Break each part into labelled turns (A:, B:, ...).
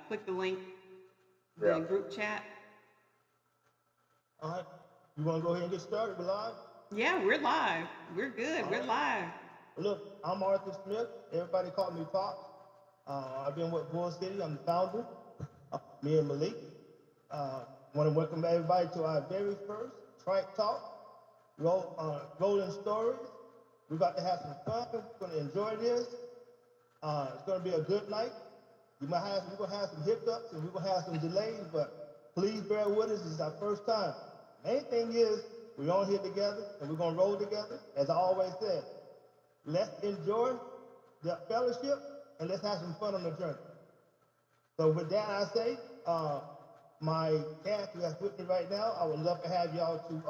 A: click the link, the
B: Yeah.
A: group chat.
C: All right. You want to go ahead and get started? We're live?
A: Yeah, we're live. We're good.
C: All
A: We're
C: right.
A: live.
C: Well, look, I'm Arthur Smith. Everybody call me Pops. I've been with Bull City. I'm the founder. Me and Malik. Want to welcome everybody to our very first Trike Talk. Rolling stories. We're about to have some fun. We're going to enjoy this. It's going to be a good night. We're going to have some hiccups and we're going to have some delays, but please bear with us. This is our first time. Main thing is we're on here together and we're going to roll together. As I always said, let's enjoy the fellowship and let's have some fun on the journey. So with that, I say, my cast who has with me right now, I would love to have y'all to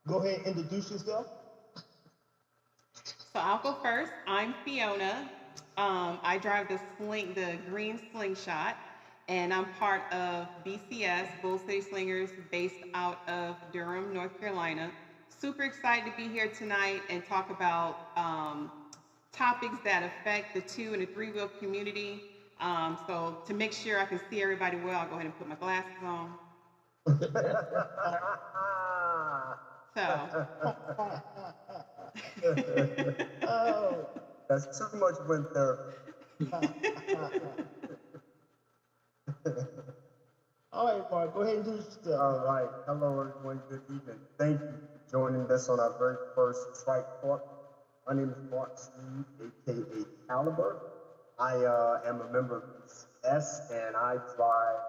C: go ahead and introduce yourself.
A: So I'll go first. I'm Fiona. I drive the green slingshot, and I'm part of BCS, Bull City Slingers, based out of Durham, North Carolina. Super excited to be here tonight and talk about topics that affect the 2 and the 3-wheel community. So to make sure I can see everybody well, I'll go ahead and put my glasses on. So.
C: Oh,
B: That's too much wind therapy.
C: all right, Mark, go ahead and introduce yourself.
B: All right. Hello, everyone. Good evening. Thank you for joining us on our very first Trike Talk. My name is Mark Sneed, aka Caliber. I am a member of BCS, and I ride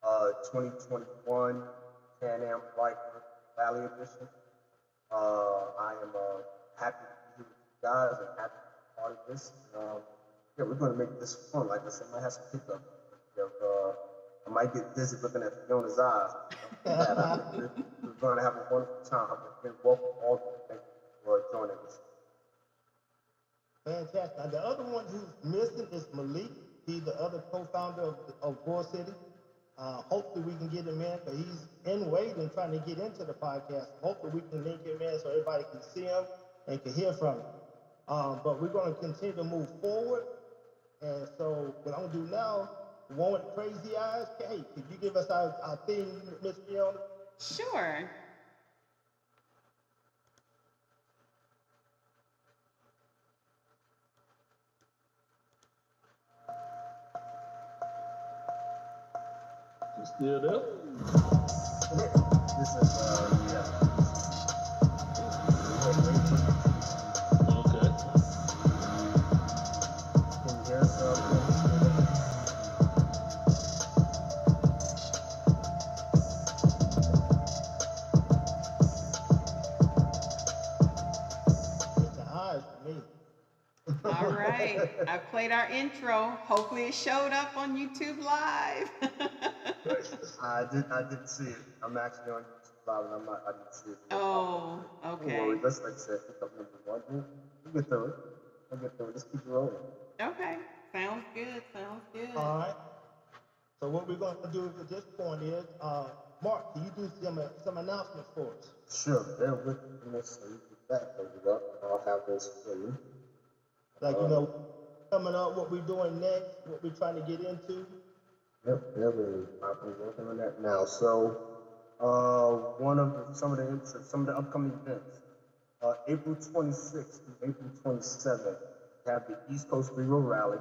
B: 2021 Can-Am Viper Valley Edition. I am happy to be here with you guys and happy to be part of this. Yeah, we're going to make this fun. Like I said, I might have some pickup. I might get dizzy looking at Fiona's eyes. We're going to have a wonderful time. And welcome all of you. Thank you for joining us.
C: Fantastic. Now, the other one who's missing is Malik. He's the other co-founder of Bull City. Hopefully we can get him in, but he's in waiting trying to get into the podcast. Hopefully we can link him in so everybody can see him and can hear from him. But we're going to continue to move forward. And so what I'm going to do now, the one with the crazy eyes, hey, could you give us our theme, Miss Fiona?
A: Sure.
D: You still there?
B: This is, yeah.
D: Okay.
B: Can you hear us?
C: It's the eyes for me.
A: All right. I played our intro. Hopefully it showed up on YouTube Live.
B: I didn't see it. I'm actually on YouTube Live and I didn't see it.
A: Oh,
B: Don't
A: okay.
B: worry, let's like I said, pick up number one. We'll get through it. We'll get through it. Just keep it rolling.
A: Okay. Sounds good. Sounds good.
C: All right. So what we're going to do at this point is, Mark, can you do some announcements for us?
B: Sure, bear with me so you get that over up. I'll have this for you.
C: Like, coming up, what we're doing next, what we're trying to get into.
B: Yep, I'm working on that now. So, some of the upcoming events. April 26th through April 27th, we have the East Coast 3-Wheel Rally.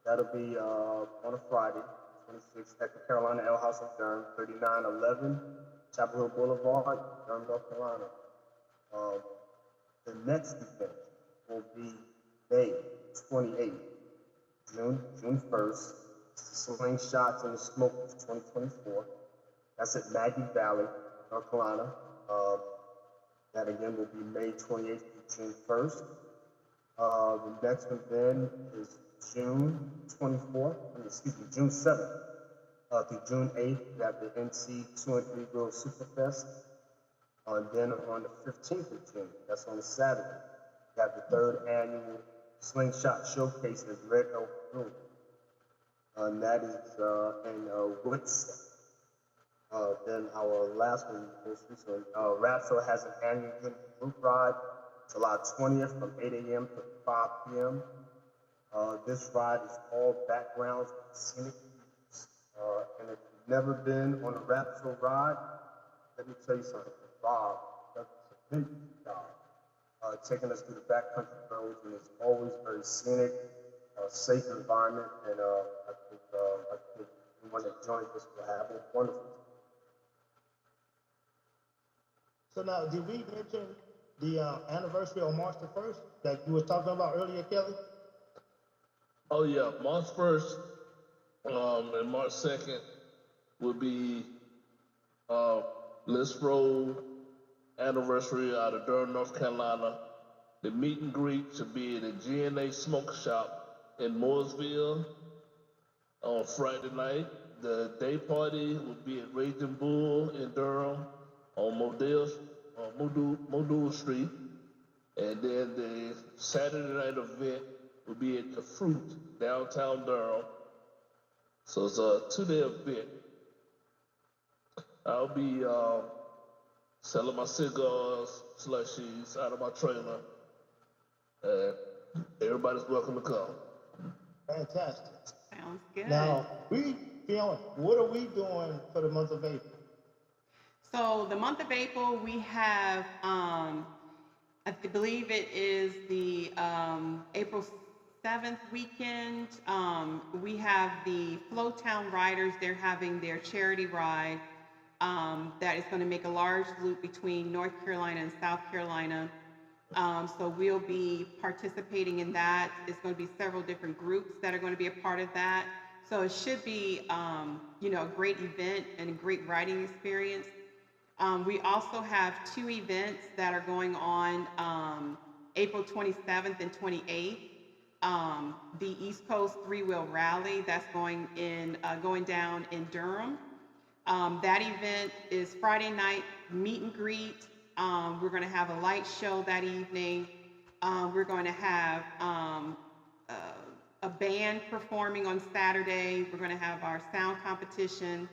B: That'll be on a Friday, 26th, at the Carolina Ale House in Durham, 3911 Chapel Hill Boulevard, Durham, North Carolina. The next event will be May 28th, June 1st. Slingshots and the Smokers 2024. That's at Maggie Valley, North Carolina. That again will be May 28th to June 1st. The next one then is June 7th through June 8th. We have the NC 2 and 3 Wheel Superfest. Then on the 15th of June, that's on a Saturday, we have the 3rd annual Slingshot Showcase at Red Oak Brewery. And that is in Woodstock. Then our last one, most recently, Rapso has an annual group ride July 20th from 8 a.m. to 5 p.m. This ride is all backgrounds with scenic views. And if you've never been on a Raptor ride, let me tell you something. Bob does a tremendous job taking us through the backcountry roads, and it's always very scenic, safe environment, and I think anyone that joins us will have a wonderful time.
C: So now, did we mention the anniversary on March the 1st that you were talking about earlier, Kelly?
D: Oh yeah, March 1st, and March 2nd will be List Road anniversary out of Durham, North Carolina. The meet and greet should be at the G&A Smoke Shop in Mooresville on Friday night. The day party will be at Raging Bull in Durham on Module Street. And then the Saturday night event will be at the Fruit, downtown Durham. So it's a 2-day event. I'll be selling my cigars, slushies out of my trailer. And everybody's welcome to come.
C: Fantastic.
A: Sounds good.
C: Now, Fiona, what are we doing for the month of April?
A: So the month of April, we have, I believe it is the April 7th weekend. We have the Flowtown Riders. They're having their charity ride that is going to make a large loop between North Carolina and South Carolina. So we'll be participating in that. It's going to be several different groups that are going to be a part of that. So it should be, a great event and a great riding experience. We also have 2 events that are going on April 27th and 28th. The East Coast 3-Wheel Rally that's going down in Durham. That event is Friday night meet and greet. We're going to have a light show that evening. We're going to have a band performing on Saturday. We're going to have our sound competition.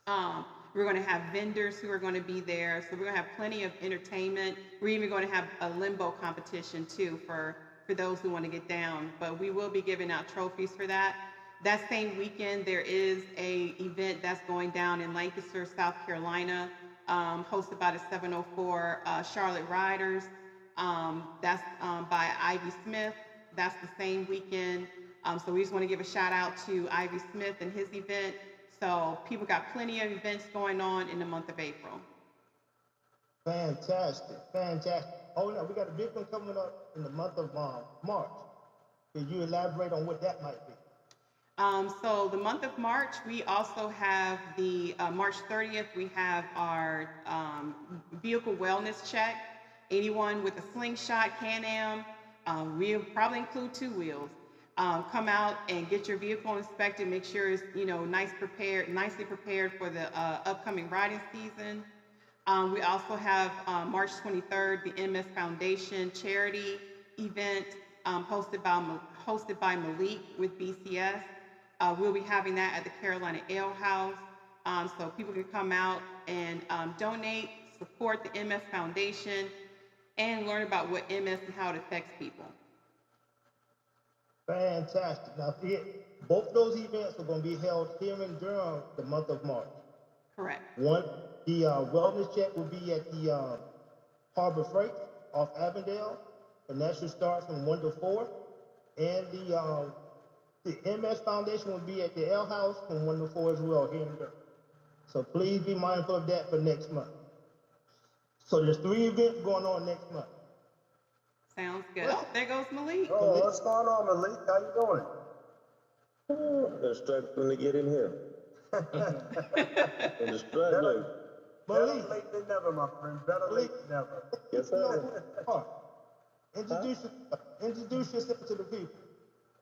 A: We're going to have vendors who are going to be there. So we're going to have plenty of entertainment. We're even going to have a limbo competition too for those who want to get down. But we will be giving out trophies for that. That same weekend, there is a event that's going down in Lancaster, South Carolina, hosted by the 704 Charlotte Riders. That's by Ivy Smith. That's the same weekend. So we just want to give a shout out to Ivy Smith and his event. So people got plenty of events going on in the month of April.
C: Fantastic. Oh, no, we got a big one coming up in the month of March. Can you elaborate on what that might be?
A: So the month of March, we also have the March 30th, we have our vehicle wellness check. Anyone with a slingshot, Can-Am, we'll probably include 2 wheels. Come out and get your vehicle inspected, make sure it's nicely prepared for the upcoming riding season. We also have March 23rd, the MS Foundation charity event hosted by Malik with BCS. We'll be having that at the Carolina Ale House, so people can come out and donate, support the MS Foundation, and learn about what MS and how it affects people.
C: Fantastic. Now, both of those events are going to be held here in Durham the month of March.
A: Correct.
C: One, the wellness check will be at the Harbor Freight off Avondale, and that should start from 1 to 4. And the MS Foundation will be at the L House from 1 to 4 as well here in Durham. So please be mindful of that for next month. So there's 3 events going on next month.
A: Sounds good. Oh, there goes Malik.
B: Oh, what's going on, Malik? How you doing?
E: They're struggling to get in here. They're struggling.
B: Better late than never, my friend. Better late than never.
E: Yes, sir.
C: Introduce yourself to the people.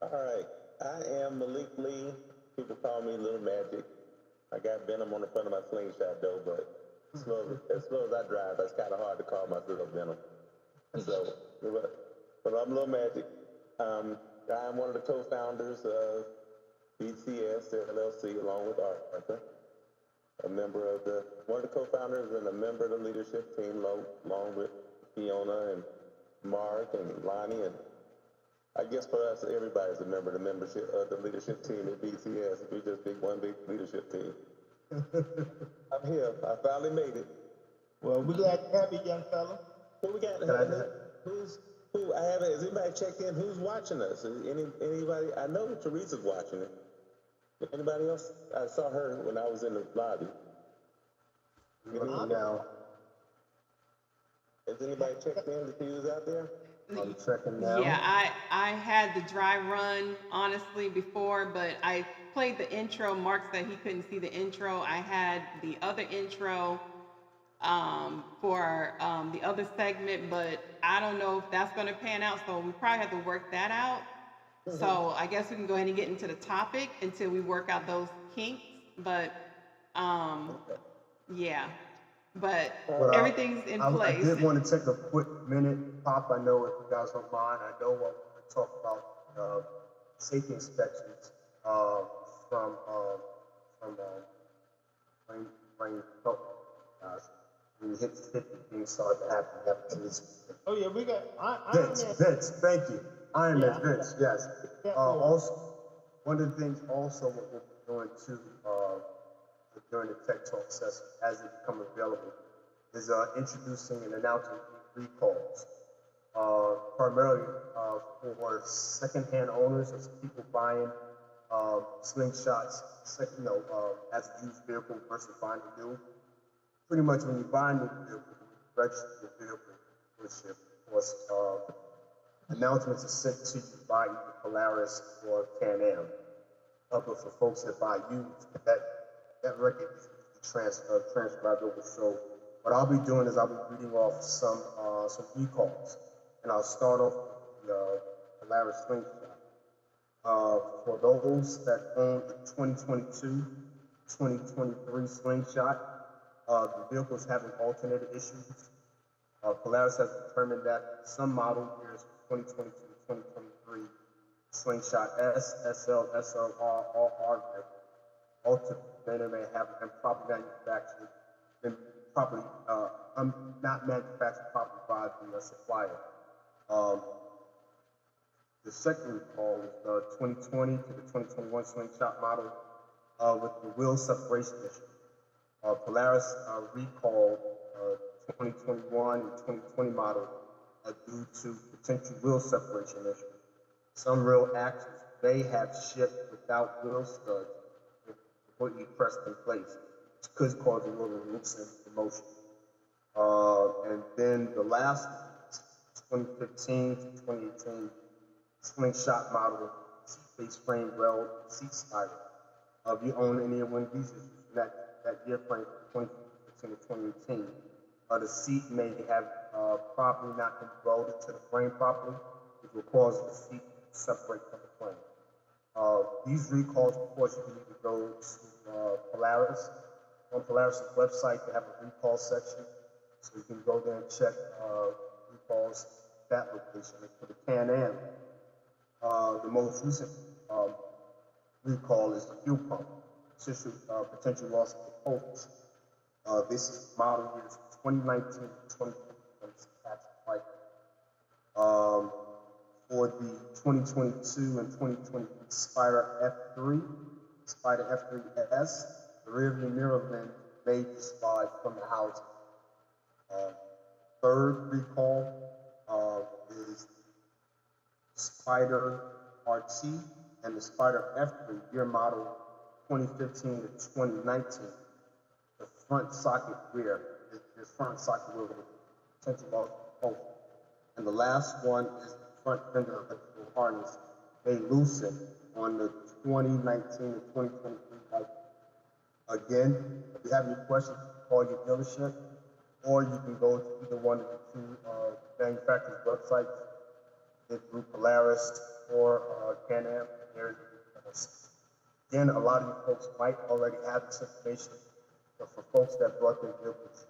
E: All right. I am Malik Lee. People call me Little Magic. I got Venom on the front of my slingshot, though, but as slow as I drive, that's kind of hard to call myself Venom. So, but I'm Little Magic. I'm one of the co-founders of BCS LLC, along with Arthur. One of the co-founders and a member of the leadership team, along with Fiona and Mark and Lonnie. And I guess for us, everybody's a member of the membership, the leadership team at BCS. We just big one big leadership team. I'm here. I finally made it.
C: Well, we're glad to have you, young fella.
E: Who we got? Who? I haven't. Has anybody checked in? Who's watching us? Anybody? I know Teresa's watching it. Anybody else? I saw her when I was in the lobby.
B: Now,
E: Has anybody checked in to see who's out there?
B: I'm checking now.
A: Yeah, I had the dry run honestly before, but I played the intro. Mark said he couldn't see the intro. I had the other intro for the other segment, but I don't know if that's going to pan out. So we probably have to work that out. So I guess we can go ahead and get into the topic until we work out those kinks. But yeah, but everything's in place.
B: I did want to take a quick minute, Pop. I know if you guys don't mind. I know when we talk about safety inspections from brain health guys. When you hit 50, things start to happen. You have to
C: Oh yeah, we got
B: Vince, thank you. Iron Man Vince, yes.
C: Yeah,
B: Also, one of the things also what we're doing too during the Tech Talk session as it become available is introducing and announcing recalls, primarily for secondhand owners, as people buying slingshots, as a used vehicle versus buying a new. Pretty much when you buy a new vehicle, you register your vehicle, which of course announcements are sent to you by either Polaris or Can-Am. But for folks that buy used, that record is transcribed over. So what I'll be doing is I'll be reading off some recalls, and I'll start off with the Polaris slingshot. For those that own the 2022, 2023 slingshot, the vehicle's having alternator issues. Polaris has determined that some model years 2022 to 2023 slingshot S, SL, SLR, or R alternator may have improper manufactured, not manufactured properly by the supplier. The second recall is the 2020 to the 2021 slingshot model with the wheel separation issue. Polaris recalled 2021 and 2020 model due to potential wheel separation issue. Some real axles they have shipped without wheel studs completely pressed in place, which could cause a little loosening in motion. And then the last 2015 to 2018 slingshot model seat-based frame weld seat spider. If you own any of one of these that year frame from 2015 to 2018, the seat may have properly not been welded to the frame properly, which will cause the seat to separate from the frame. These recalls, of course, you can either go to Polaris. On Polaris' website, they have a recall section, so you can go there and check recalls at that location. And for the Can-Am, the most recent recall is the fuel pump, potential loss of the voltage. This is model years 2019 to 2020. Trike. For the 2022 and 2023 Spider F3S, the rearview mirror lens may dislodge from the housing. Third recall is Spider RT and the Spider F3 year model 2015 to 2019. The front socket rear, this front socket rear with potential loss of both. And the last one is the front fender electrical harness may loosen on the 2019 to 2023 bike. Again, if you have any questions, call your dealership, or you can go to either one of the two manufacturers' websites, through Polaris or Can-Am. Again, a lot of you folks might already have this information, but for folks that brought their vehicles,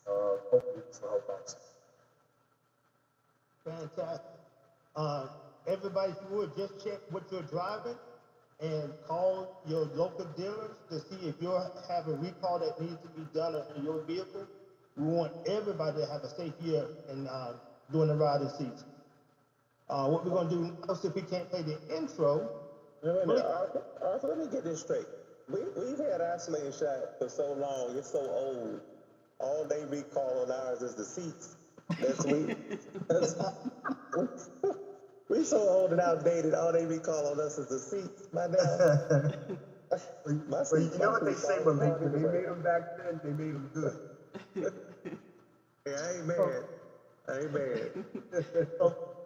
B: hopefully this will help out.
C: Fantastic. Everybody, if you would just check what you're driving and call your local dealers to see if you have a recall that needs to be done on your vehicle. We want everybody to have a safe year and during the riding season. What we're gonna do now, since we can't play the intro,
E: Wait a minute,
C: Malik,
E: Arthur, let me get this straight. We've had our slingshot for so long, it's so old. All they recall on ours is the seats. That's we so old and outdated, all they recall on us is the seats. My dad.
B: But you know what they say, Malik? When they made them back then, they made them good.
E: Hey, I ain't mad. I ain't mad.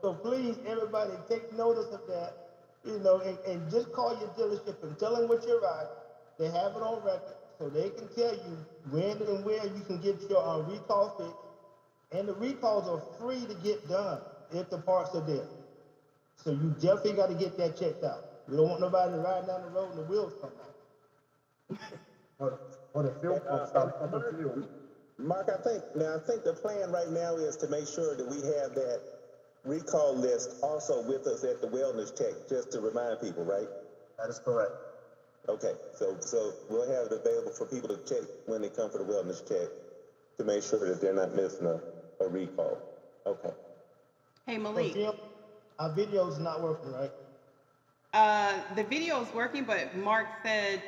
C: so please, everybody, take notice of that. You know, and just call your dealership and tell them what you're riding. They have it on record, so they can tell you when and where you can get your recall fixed. And the recalls are free to get done if the parts are there. So you definitely got to get that checked out. We don't want nobody riding down the road and the wheels come off.
B: Or the field folks start pumping fuel.
E: Mark, I think the plan right now is to make sure that we have that recall list also with us at the wellness check, just to remind people, right?
B: That is correct.
E: Okay, so we'll have it available for people to check when they come for the wellness check to make sure that they're not missing a recall. Okay.
A: Hey,
C: So
A: Malik.
C: Jim, our video's not working, right?
A: The video is working, but Mark said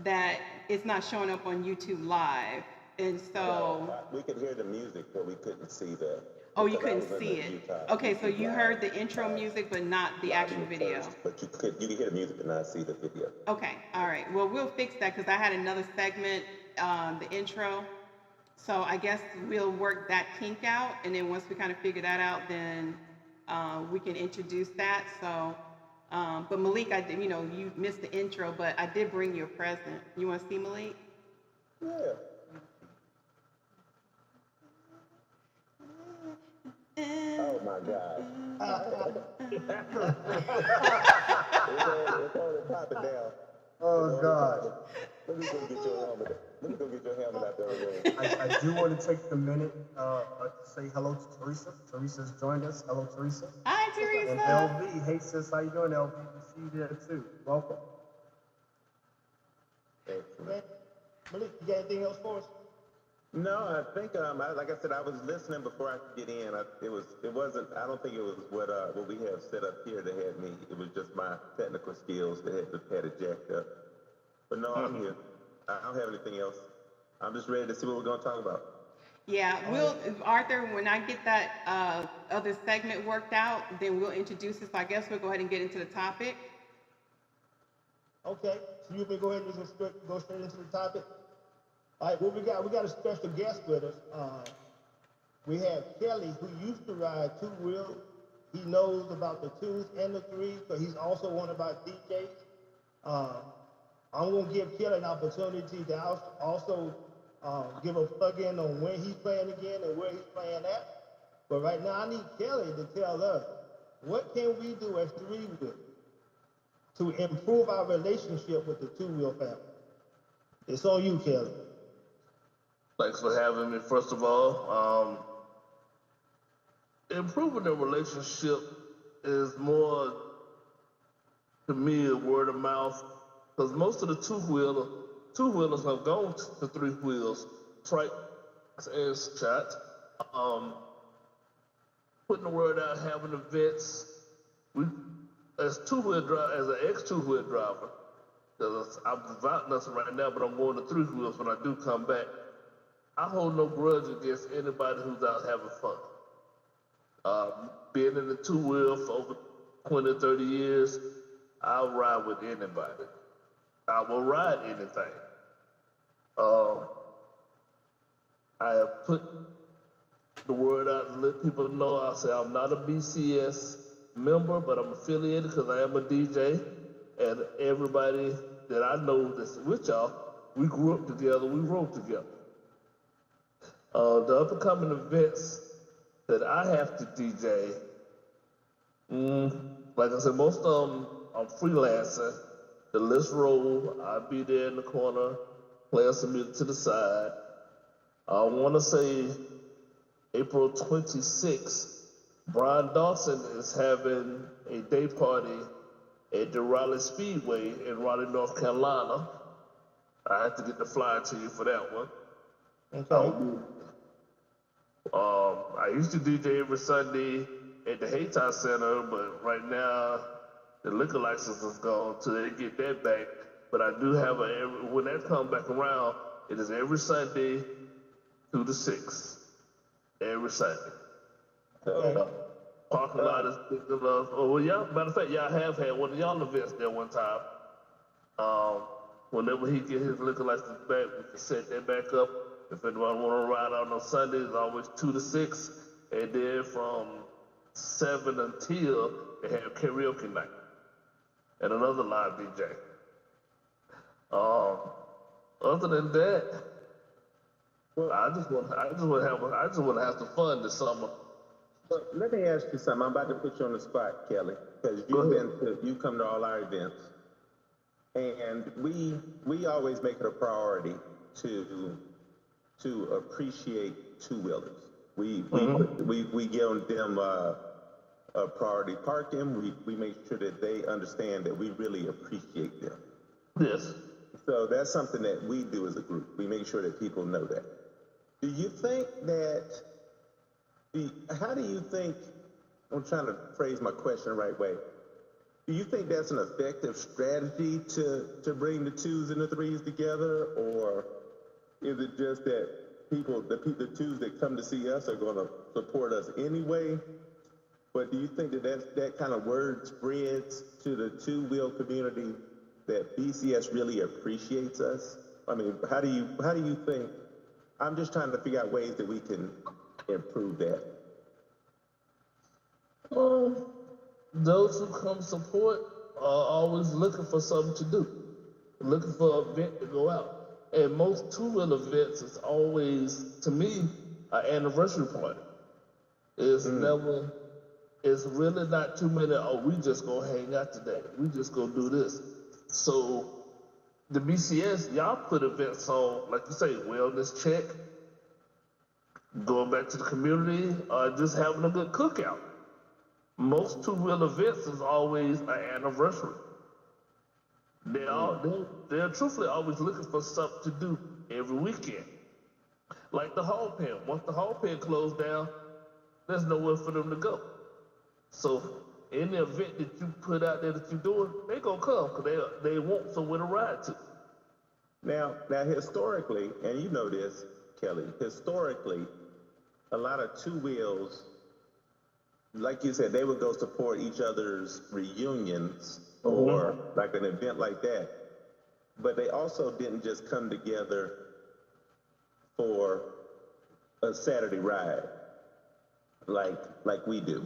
A: that it's not showing up on YouTube Live. And so...
E: We could hear the music, but we couldn't see the...
A: Oh, you couldn't see it. Okay, so you heard the intro music, but not the actual video.
E: But you could hear the music and not see the video.
A: Okay, all right. Well, we'll fix that because I had another segment, the intro. So I guess we'll work that kink out, and then once we kind of figure that out, then we can introduce that. So, but Malik, you missed the intro, but I did bring you a present. You want to see Malik?
E: Yeah. Oh my God. It's on the top and down.
B: Oh, God.
E: Let me go get your helmet. Let me go get your helmet out there.
B: I do want to take the minute to say hello to Teresa. Teresa's joined us. Hello, Teresa.
A: Hi, Teresa.
B: And LV. Hey, sis. How you doing, LV? We see you there, too. Welcome.
E: Excellent.
C: Malik, you got anything else for us?
E: No, I think like I said, I was listening before I could get in. It wasn't. I don't think it was what we have set up here that had me. It was just my technical skills that had it jacked up. But no, I'm here. I don't have anything else. I'm just ready to see what we're going to talk about.
A: Yeah, Arthur, when I get that other segment worked out, then we'll introduce it. So I guess we'll go ahead and get into the topic.
C: Okay, so you can go ahead and just go straight into the topic. All right, what we got? We got a special guest with us. We have Kelly, who used to ride two-wheel. He knows about the twos and the threes, but he's also one of our DJs. I'm going to give Kelly an opportunity to also give a plug-in on when he's playing again and where he's playing at. But right now, I need Kelly to tell us, what can we do as three-wheel to improve our relationship with the two-wheel family? It's on you, Kelly.
D: Thanks for having me, first of all. Improving the relationship is more, to me, a word of mouth, because most of the two-wheelers have gone to three wheels. Trike and shot. Putting the word out, having events. As an ex-two-wheel driver, because I'm out nothing right now, but I'm going to three wheels when I do come back. I hold no grudge against anybody who's out having fun. Being in the two-wheel for over 20, 30 years, I'll ride with anybody. I will ride anything. I have put the word out and let people know. I say I'm not a BCS member, but I'm affiliated because I am a DJ. And everybody that I know that's with y'all, we grew up together, we rode together. The up-and-coming events that I have to DJ, like I said, most of them I'm freelancing. The list roll, I'll be there in the corner, playing some music to the side. I want to say April 26th, Brian Dawson is having a day party at the Raleigh Speedway in Raleigh, North Carolina. I have to get the flyer to you for that one.
C: Okay.
D: I used to DJ every Sunday at the Hayti Center, but right now the liquor license is gone till they get that back. But I do have when that comes back around, it is every Sunday 2 to 6. Every Sunday. Parking lot is big enough. Oh, well, y'all, matter of fact, y'all have had one of y'all events there one time. Whenever he get his liquor license back, we can set that back up. If anyone want to ride out on Sundays, always 2 to 6. And then from 7 until they have karaoke night. And another live DJ. Other than that, well, I just want to have some fun this summer.
E: Well, let me ask you something. I'm about to put you on the spot, Kelly, because you come to all our events, and we always make it a priority to appreciate two-wheelers. We give them a priority parking. We make sure that they understand that we really appreciate them.
D: Yes.
E: So that's something that we do as a group. We make sure that people know that. Do you think that, how do you think, I'm trying to phrase my question the right way. Do you think that's an effective strategy to bring the 2s and the 3s together? Or is it just that the 2s that come to see us are going to support us anyway? But do you think that kind of word spreads to the two-wheel community that BCS really appreciates us? I mean, how do you think? I'm just trying to figure out ways that we can improve that.
D: Those who come support are always looking for something to do, looking for an event to go out. And most two-wheel events is always, to me, an anniversary party. It's really not too many, we just gonna hang out today. We just gonna do this. So the BCS, y'all put events on, like you say, wellness check, going back to the community, just having a good cookout. Most two-wheel events is always an anniversary. They're truthfully always looking for something to do every weekend. Like the hog pen. Once the hog pen closed down, there's nowhere for them to go. So any event that you put out there that you're doing, they gonna come because they want somewhere to ride to.
E: Now historically, and you know this, Kelly, historically, a lot of two-wheels, like you said, they would go support each other's reunions or like an event like that. But they also didn't just come together for a Saturday ride like we do.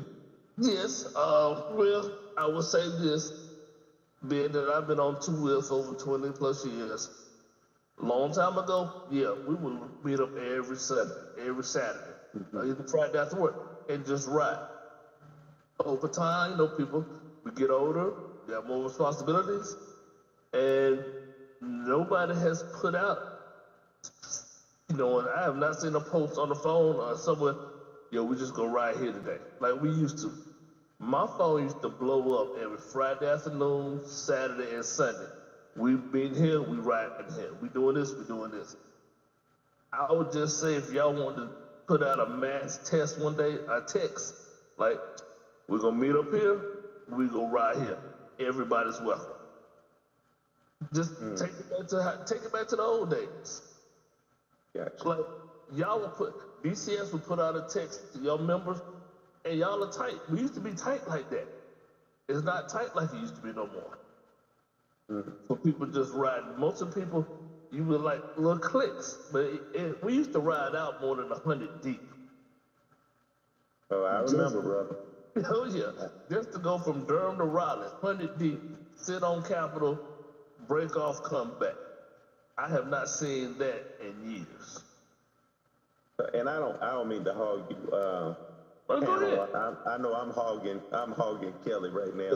D: Yes, well, I would say this, being that I've been on two wheels over 20 plus years. Long time ago, yeah, we would meet up every Saturday, even Friday after work, and just ride. Over time, people, we get older, we have more responsibilities, and nobody has put out, and I have not seen a post on the phone or somewhere, we just gonna ride here today, like we used to. My phone used to blow up every Friday afternoon, Saturday, and Sunday. We been here, we riding here. We doing this, we doing this. I would just say if y'all want to put out a mass test one day, a text, like, we're gonna meet up here, we gonna ride here. Everybody's welcome. Just take it back to the old days.
E: Gotcha.
D: Like, BCS would put out a text to your members, and y'all are tight. We used to be tight like that. It's not tight like it used to be no more. For people just riding. Most of the people, you were like little cliques, but we used to ride out more than 100 deep.
E: Oh, I remember, brother.
D: Oh yeah, just to go from Durham to Raleigh, 100 deep, sit on Capitol, break off, come back. I have not seen that in years.
E: And I don't mean to hog you.
D: Well, go ahead.
E: I know I'm hogging Kelly right now.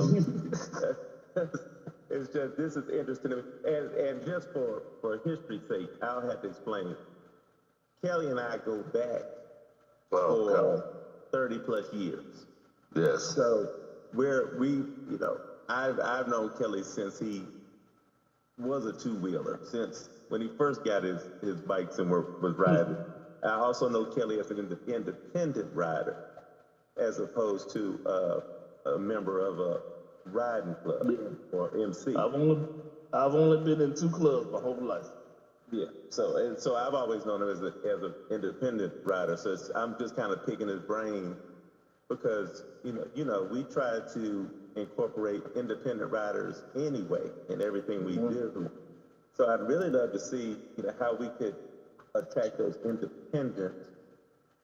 E: It's just, this is interesting to me. And just for history's sake, I'll have to explain. Kelly and I go back for 30 plus years.
D: Yes.
E: So I've known Kelly since he was a two-wheeler, since when he first got his bikes and was riding. I also know Kelly as an independent rider. as opposed to a member of a riding club or MC.
D: I've only been in 2 clubs my whole life.
E: Yeah. So I've always known him as an independent rider. So I'm just kind of picking his brain because we try to incorporate independent riders anyway in everything we do. So I'd really love to see how we could attract those independent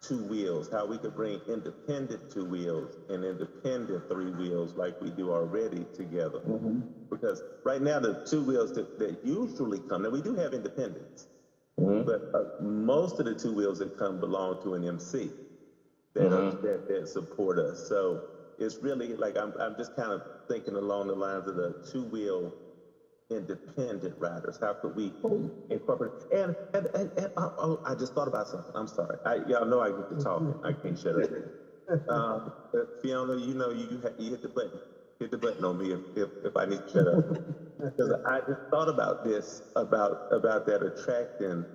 E: 2 wheels, how we could bring independent 2 wheels and independent 3 wheels like we do already together. Because right now the 2 wheels that usually come, now we do have independents, but most of the 2 wheels that come belong to an MC that support us. So it's really like I'm just kind of thinking along the lines of the 2-wheel independent riders. How could we incorporate? And I just thought about something. I'm sorry. Y'all know I get to talking. I can't shut up. Fiona, you hit the button. Hit the button on me if I need to shut up. Because I just thought about this about that attracting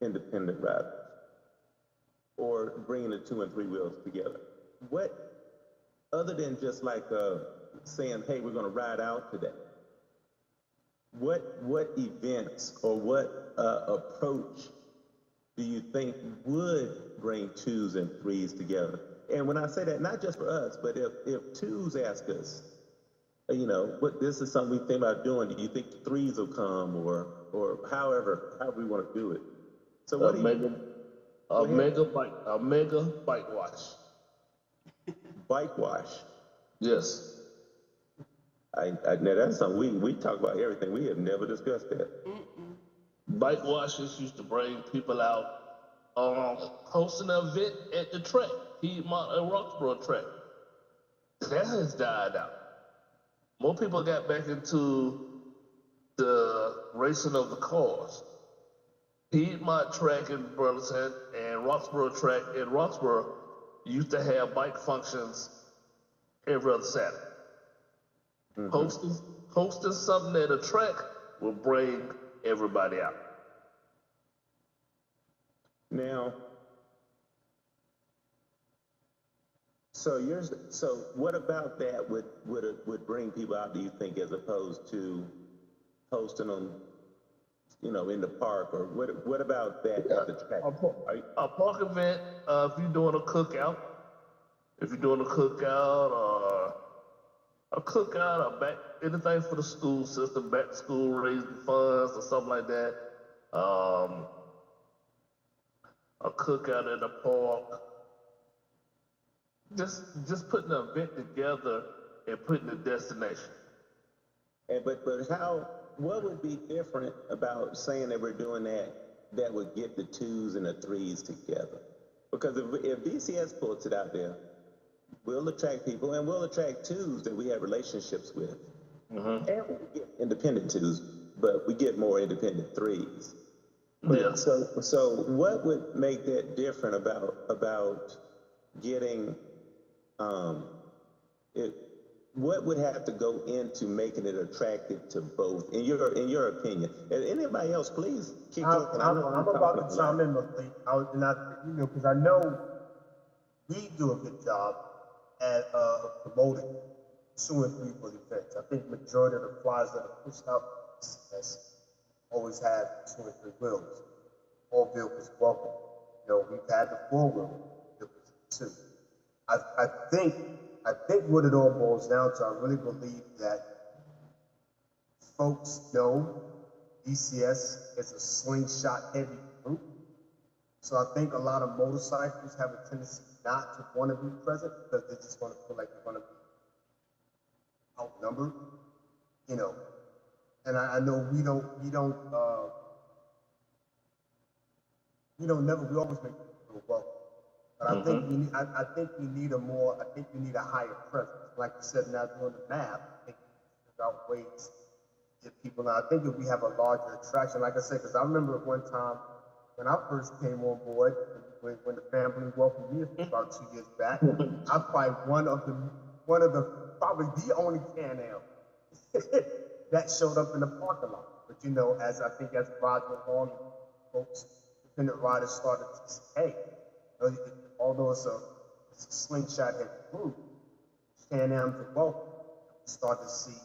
E: independent riders or bringing the 2 and 3 wheels together. What other than just like saying, hey, we're going to ride out today. What events or what approach do you think would bring 2s and 3s together? And when I say that, not just for us, but if 2s ask us, what this is something we think about doing, do you think 3s will come or however we want to do it? So what do you?
D: A mega bike wash.
E: Bike wash.
D: Yes.
E: Now that's something we talk about everything. We have never discussed that.
D: Bike washes used to bring people out, hosting an event at the track, Piedmont and Roxborough track. That has died out. More people got back into the racing of the cars. Piedmont track in Burleson and Roxborough track in Roxborough used to have bike functions every other Saturday. Hosting something at a track will bring everybody out.
E: Now, so what about that would bring people out, do you think, as opposed to hosting them, in the park, or what about that at the track?
D: A park event, if you're doing a cookout, or a cookout, or anything for the school system, back to school raising funds or something like that. A cookout in the park. Just putting an event together and putting a destination.
E: And but what would be different about saying that we're doing that would get the 2s and the 3s together? Because if BCS puts it out there, we'll attract people, and we'll attract 2s that we have relationships with. And we get independent 2s, but we get more independent 3s. But, so what would make that different about getting it? What would have to go into making it attractive to both, in your opinion? And anybody else, please keep talking.
C: I'm about to chime in, because I know we do a good job at promoting 2 and 3 wheel events. I think majority of the flyers that are pushed out has always had 2 and 3 wheels. All vehicles welcome. We've had the 4-wheel vehicles too. I think what it all boils down to, I really believe that folks know BCS is a slingshot heavy group. So I think a lot of motorcyclists have a tendency not to want to be present because they just want to feel like they're going to be outnumbered, And I know we always make people welcome. But I think we need a higher presence. Like you said, now doing the math, I think there's out ways to get people now. I think if we have a larger attraction, like I said, because I remember one time when I first came on board, when the family welcomed me about 2 years back, I was probably one of the probably the only Can-Am that showed up in the parking lot. But as Roger Long and folks, independent riders started to say, hey,
B: although it's a slingshot heavy group, Can-Am's are welcome. We start to see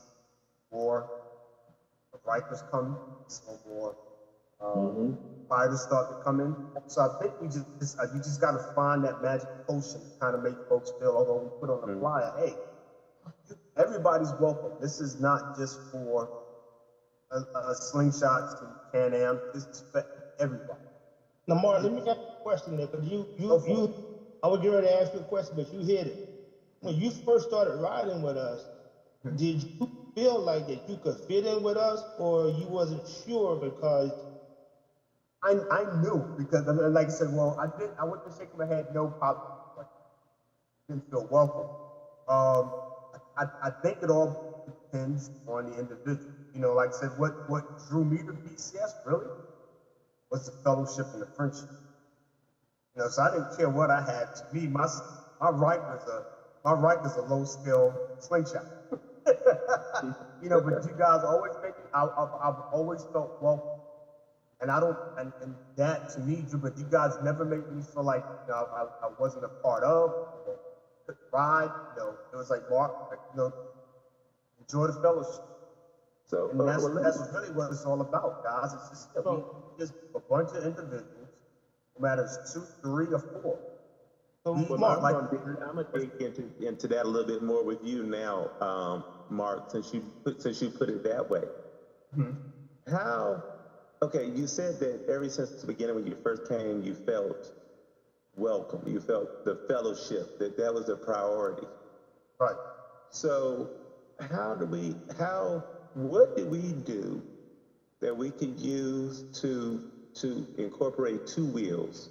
B: more Rikers come, some more fighters start to come in. So I think we just got to find that magic potion to kind of make folks feel, although we put on the flyer, hey, everybody's welcome. This is not just for a slingshot to Can-Am. This is for everybody.
C: Now, Mark, let me ask you a question there, because I was getting ready to ask you a question, but you hit it. When you first started riding with us, did you feel like that you could fit in with us, or you wasn't sure because?
B: I knew, because like I said, well, I went to shake my head, no pop, like, didn't feel welcome. I think it all depends on the individual. You know, like I said, what drew me to BCS really was the fellowship and the friendship. You know, so I didn't care what I had. To me, my right was a low skill slingshot. You know, but you guys always make me. I've always felt welcome. And I don't, and that to me, Drew, but you guys never made me feel like, you know, I wasn't a part of, or couldn't ride, you know. It was like, Mark, like, you know, enjoy the fellowship.
E: So,
B: And that's really what it's all about, guys. It's just, just a bunch of individuals, no matter if it's 2, 3, or 4.
C: So,
E: Mark, I'm gonna dig into that a little bit more with you now, Mark, since you put it that way. Okay, you said that ever since the beginning when you first came, you felt welcome. You felt the fellowship, that was a priority.
B: Right.
E: So what do we do that we could use to incorporate 2 wheels?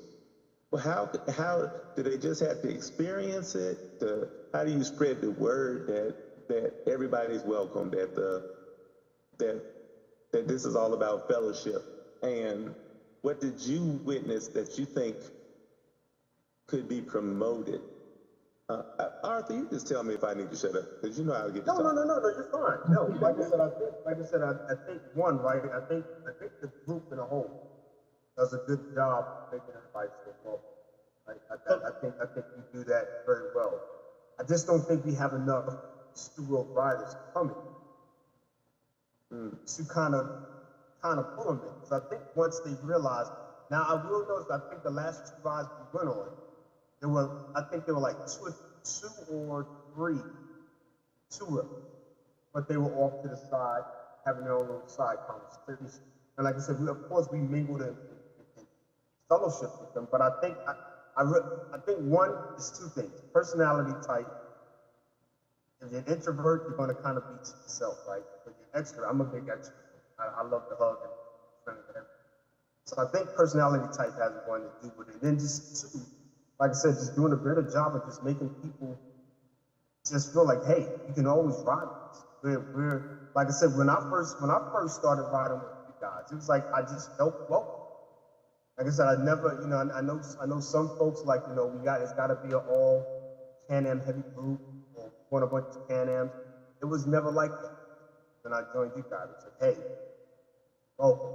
E: Well, how do they just have to experience it? How do you spread the word that everybody's welcome, that this is all about fellowship? And what did you witness that you think could be promoted? Arthur, you just tell me if I need to shut up, because you know how to get to talk.
B: No, you're fine. No, like I said, I think one, right? I think the group in a whole does a good job making everybody feel welcome. Right? I think we do that very well. I just don't think we have enough two-wheel riders coming to kind of pull them in. Because I think once they realize, now I will notice, I think the last 2 rides we went on, there were like 2 or 3 tour, but they were off to the side, having their own little side conversation. And like I said, of course we mingled in fellowship with them, but I think one is 2 things: personality type. If you're an introvert, you're going to kind of be to yourself, right? If you're an extrovert, I'm a big extrovert. I love to hug and friend with everyone. So I think personality type has one to do with it. And then just 2, like I said, just doing a better job of just making people just feel like, hey, you can always ride with us. We're like I said, when I first started riding with you guys, it was like I just felt welcome. Like I said, I never, you know, I know some folks like, you know, it's got to be an all Can-Am heavy group or want a bunch of Can-Ams. It was never like that. When I joined you guys, it was like, hey, welcome.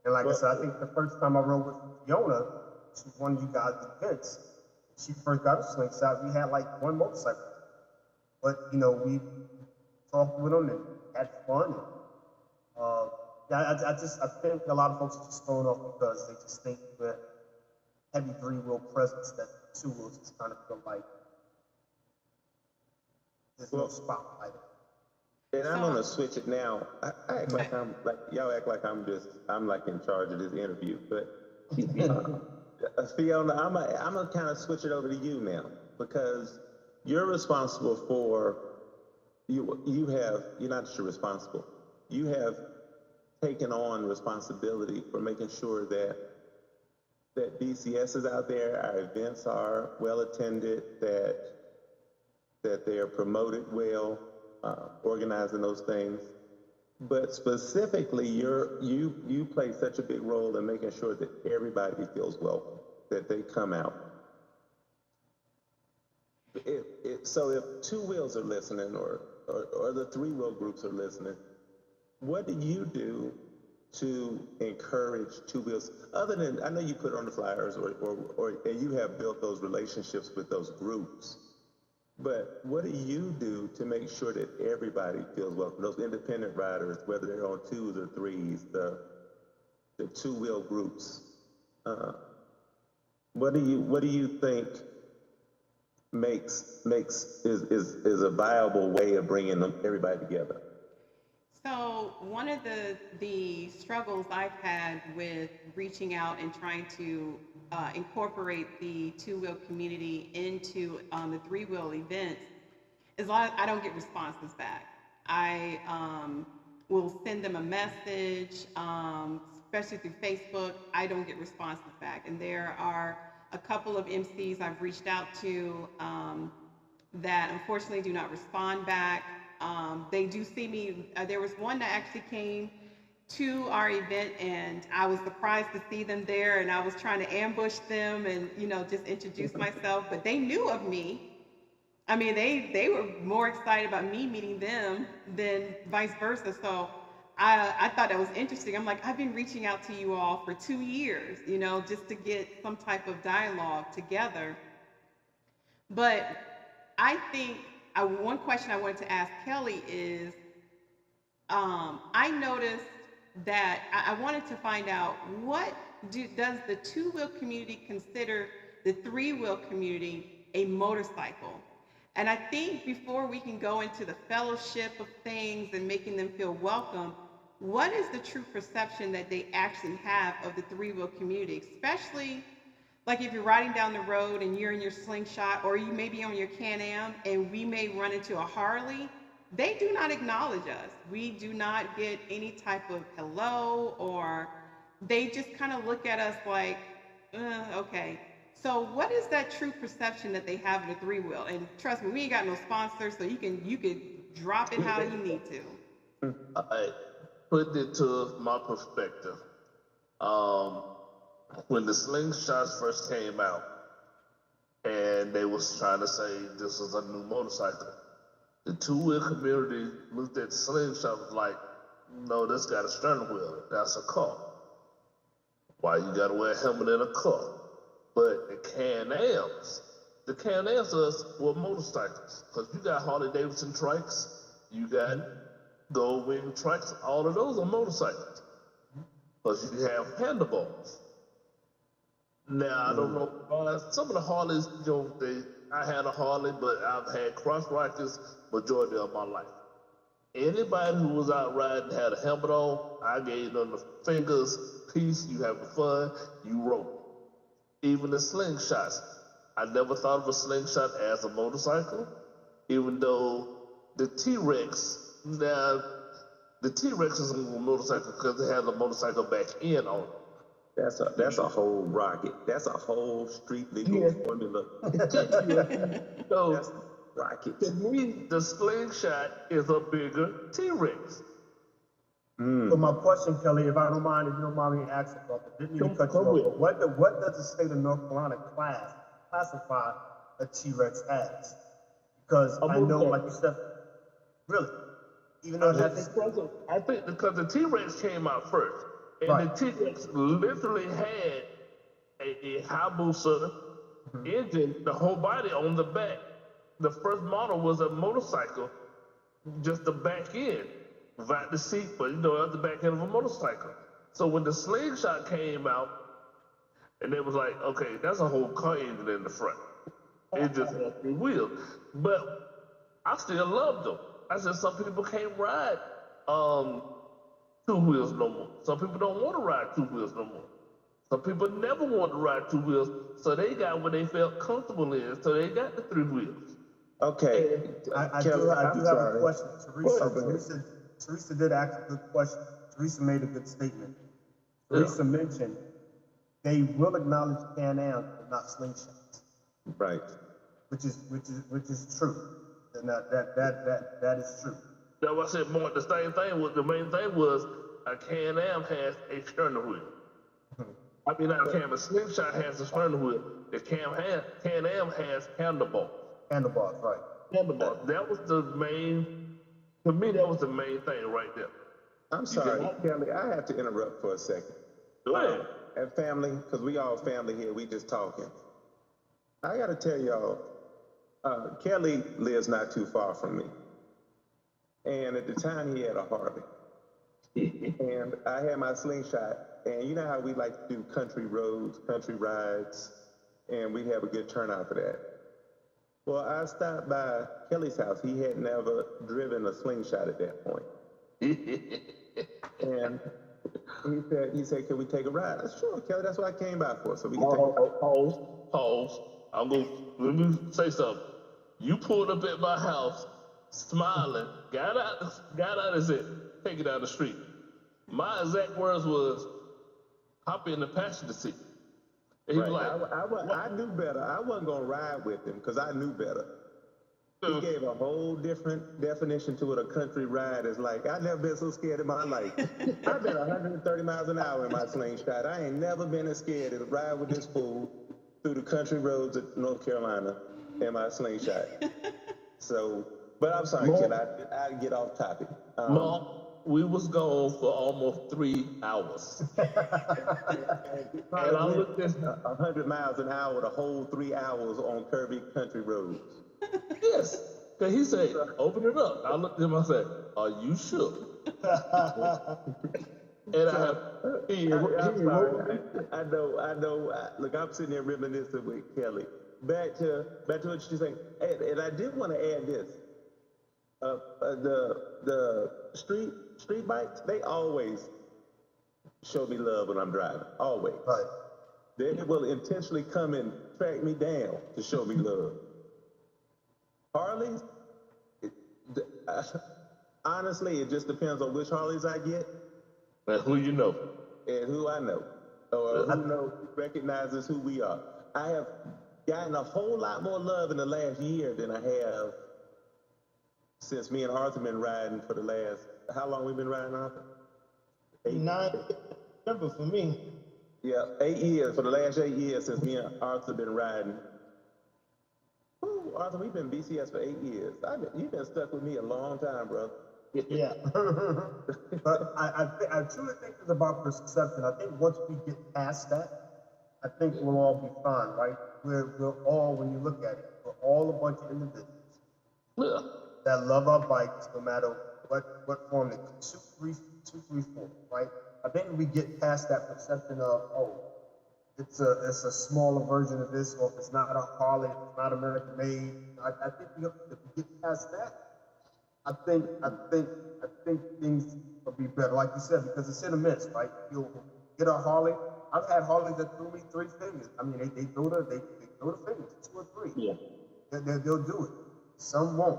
B: And like I said, I think the first time I rode with Fiona to one of you guys' events, she first got a slingshot. We had like 1 motorcycle, but you know, we talked with them and had fun. And, I think a lot of folks are just thrown off because they just think that heavy 3-wheel presence, that 2 wheels is kind of feel like there's no spotlight.
E: And I'm gonna switch it now. I act like y'all act like I'm like in charge of this interview, but Fiona, I'm gonna kind of switch it over to you now, because you're responsible for you're not just responsible. You have taken on responsibility for making sure that BCS is out there, our events are well attended, that they are promoted well, organizing those things. But specifically, you play such a big role in making sure that everybody feels welcome, that they come out. So if 2 wheels are listening, or the 3-wheel groups are listening, what do you do to encourage two wheels? Other than, I know you put on the flyers and you have built those relationships with those groups, but what do you do to make sure that everybody feels welcome? Those independent riders, whether they're on twos or threes, the two-wheel groups. What do you think is a viable way of bringing everybody together?
A: So one of the struggles I've had with reaching out and trying to incorporate the two-wheel community into the three-wheel events is I don't get responses back. I will send them a message, especially through Facebook. I don't get responses back, and there are a couple of MCs I've reached out to that unfortunately do not respond back. They do see me. There was one that actually came to our event, and I was surprised to see them there, and I was trying to ambush them and, just introduce myself, but they knew of me. I mean, they were more excited about me meeting them than vice versa. So I thought that was interesting. I'm like, I've been reaching out to you all for 2 years, just to get some type of dialogue together. But I think one question I wanted to ask Kelly is, I noticed that I wanted to find out does the two-wheel community consider the three-wheel community a motorcycle? And I think before we can go into the fellowship of things and making them feel welcome, what is the true perception that they actually have of the three-wheel community, especially like if you're riding down the road and you're in your slingshot, or you may be on your Can-Am and we may run into a Harley. They do not acknowledge us. We do not get any type of hello, or they just kind of look at us like, okay. So what is that true perception that they have of the three-wheel? And trust me, we ain't got no sponsors, so you could drop it how you need to.
D: I put it to my perspective. When the slingshots first came out, and they was trying to say this is a new motorcycle, the two-wheel community looked at the slingshot was like, no, this got a steering wheel. That's a car. Why you gotta wear a helmet in a car? But the Can-Ams were motorcycles. Because you got Harley-Davidson Trikes, you got Goldwing Trikes, all of those are motorcycles. Because you have handlebars. Now, I don't know, some of the Harleys, I had a Harley, but I've had cross rockers majority of my life. Anybody who was out riding had a helmet on, I gave them the fingers, peace, you having fun, you roll. Even the slingshots, I never thought of a slingshot as a motorcycle, even though the T-Rex, now, the T-Rex is a motorcycle because it has a motorcycle back end on it.
E: That's a whole rocket. That's a whole street legal formula.
D: So,
E: that's rocket.
D: To me, the slingshot is a bigger T-Rex.
B: So my question, Kelly, if you don't mind me asking, didn't mean to cut you off, but what does the state of North Carolina classify a T-Rex as? Because I know, like you said, really, even though
D: I think because the T-Rex came out first, and the T-Rex literally had a Hayabusa engine, the whole body on the back. The first model was a motorcycle, just the back end. Without the seat, but at the back end of a motorcycle. So when the slingshot came out, and it was like, okay, that's a whole car engine in the front. It just has 3 wheels. But I still loved them. I said some people can't ride 2 wheels no more. Some people don't want to ride 2 wheels no more. Some people never want to ride 2 wheels, so they got what they felt comfortable in, so they got the 3 wheels.
E: Okay.
B: I do have a question. Teresa did ask a good question. Teresa made a good statement. Teresa mentioned they will acknowledge Can-Am, but not slingshots.
E: Right.
B: Which is true. And that is true.
D: That's what I said. More the same thing was the main thing was a Can-Am has a steering wheel. I mean, not a Can-Am, a slingshot has a steering wheel. The Can-Am has handlebars.
B: Handlebars, right.
D: Handlebars. That was the main. To me, that was the main thing right there.
E: I'm sorry, Kelly, I have to interrupt for a second.
D: Go ahead.
E: And family, because we all family here, we just talking. I got to tell y'all, Kelly lives not too far from me. And at the time, he had a Harley. And I had my slingshot. And you know how we like to do country roads, country rides, and we have a good turnout for that. Well, I stopped by Kelly's house. He had never driven a slingshot at that point. And he said, can we take a ride? I said, sure, Kelly, that's what I came by for. So we can take a ride.
D: Pause. Let me say something. You pulled up at my house, smiling, got out and said, take it down the street. My exact words was, hop in the passenger seat. And he was like,
E: I knew better. I wasn't going to ride with him because I knew better. He gave a whole different definition to what a country ride is like. I've never been so scared in my life. I've been 130 miles an hour in my slingshot. I ain't never been as scared to ride with this fool through the country roads of North Carolina in my slingshot. So, but I'm sorry, kid, I get off topic.
D: Mom, we was gone for almost 3 hours.
E: And I looked at 100 miles an hour the whole 3 hours on curvy country roads.
D: Yes, because he said, open it up. I looked at him, I said, are you sure? And
E: I know. Look, I'm sitting there reminiscing with Kelly. Back to what she's saying. And I did want to add this. The street bikes, they always show me love when I'm driving. Always.
B: Right.
E: They will intentionally come and track me down to show me love. Harleys, honestly, it just depends on which Harleys I get.
D: And who you know.
E: And who I know. Or who recognizes who we are. I have gotten a whole lot more love in the last year than I have since me and Arthur been riding for the last, how long we been riding, Arthur?
C: 9 November for me.
E: Yeah, 8 years, for the last 8 years since me and Arthur been riding. Ooh, Arthur, we've been BCS for 8 years. You've been stuck with me a long time, brother.
C: Yeah.
B: But I truly think it's about perception. I think once we get past that, I think we'll all be fine, right? We're all, when you look at it, we're all a bunch of individuals that love our bikes no matter what form they come. 2, 3, 4, right? I think we get past that perception of, oh, it's a smaller version of this, or if it's not a Harley, if it's not American made. I think if we get past that, I think things will be better. Like you said, because it's hit or miss, right? You'll get a Harley. I've had Harleys that threw me 3 fingers. I mean, they throw the fingers, 2 or 3. Yeah. They'll do it. Some won't.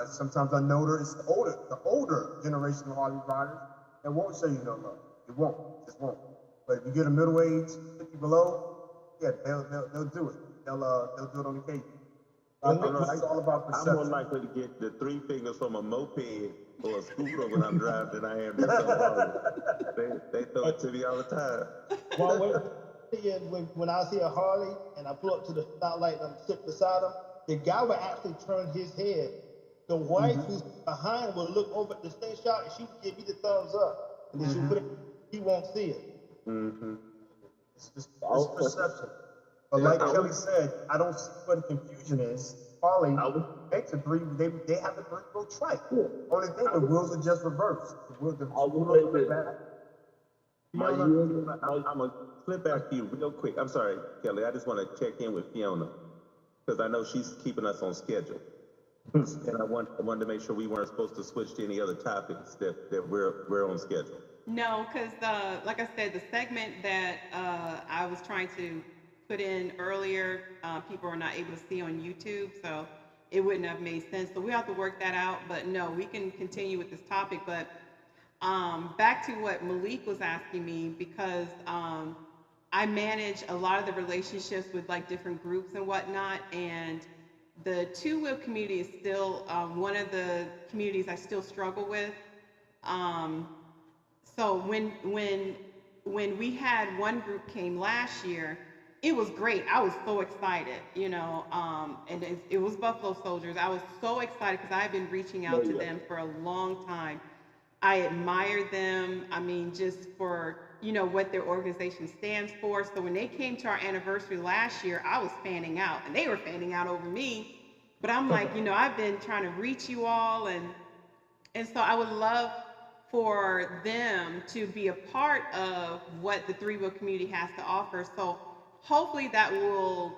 B: Sometimes I know it's the older generation of Harley riders that won't show you no love. It won't. It just won't. But if you get a middle age, 50 below, yeah, they'll do it. They'll do it on occasion. It's all about perception.
E: I'm more likely to get the 3 fingers from a moped or a scooter when I'm driving than I am than some Harley. They throw it to me all the time.
C: Well, when I see a Harley and I pull up to the stoplight and I'm sitting beside him, the guy will actually turn his head. The wife who's behind will look over at the slingshot and she will give me the thumbs up. And then she'll put it, he won't see it.
B: It's perception. But like Kelly said, I don't see what the confusion is. Harley makes a 3, they have a 3-wheel trike. Only thing, the wheels are just reversed. I'm
E: gonna flip back to you real quick. I'm sorry, Kelly. I just want to check in with Fiona because I know she's keeping us on schedule, and I wanted to make sure we weren't supposed to switch to any other topics that we're on schedule.
A: No, because like I said, the segment that I was trying to put in earlier, people are not able to see on YouTube, so it wouldn't have made sense. So we have to work that out. But no, we can continue with this topic. But back to what Malik was asking me, because I manage a lot of the relationships with like different groups and whatnot, and the 2-wheel community is still one of the communities I still struggle with. So when we had one group came last year, it was great. I was so excited, and it was Buffalo Soldiers. I was so excited because I've been reaching out to them for a long time. I admire them. I mean, just for, what their organization stands for. So when they came to our anniversary last year, I was fanning out and they were fanning out over me. But I'm like, I've been trying to reach you all, and so I would love for them to be a part of what the three-wheel community has to offer. So hopefully that will